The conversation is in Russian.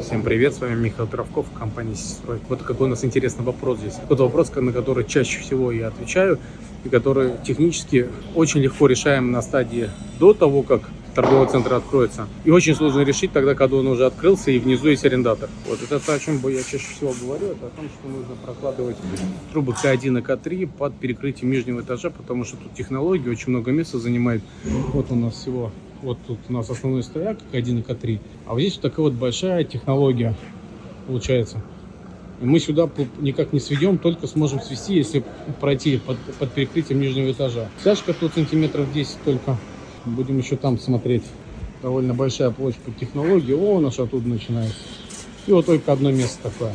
Всем привет, с вами Михаил Травков, компания Сестрой. Вот какой у нас интересный вопрос здесь. Тот вопрос, на который чаще всего я отвечаю, и который технически очень легко решаем на стадии до того, как торговый центр откроется. И очень сложно решить тогда, когда он уже открылся и внизу есть арендатор. Вот это то, о чем я чаще всего говорю, это о том, что нужно прокладывать трубы К1 и К3 под перекрытием нижнего этажа, потому что тут технология очень много места занимает. Вот у нас всего, вот тут у нас основной стояк К1 и К3, а вот здесь вот такая вот большая технология получается. И мы сюда никак не сведем, только сможем свести, если пройти под перекрытием нижнего этажа. Стяжка тут сантиметров 10 только. Будем еще там смотреть. Довольно большая площадь под технологию. О, наш оттуда начинается. И вот только одно место такое.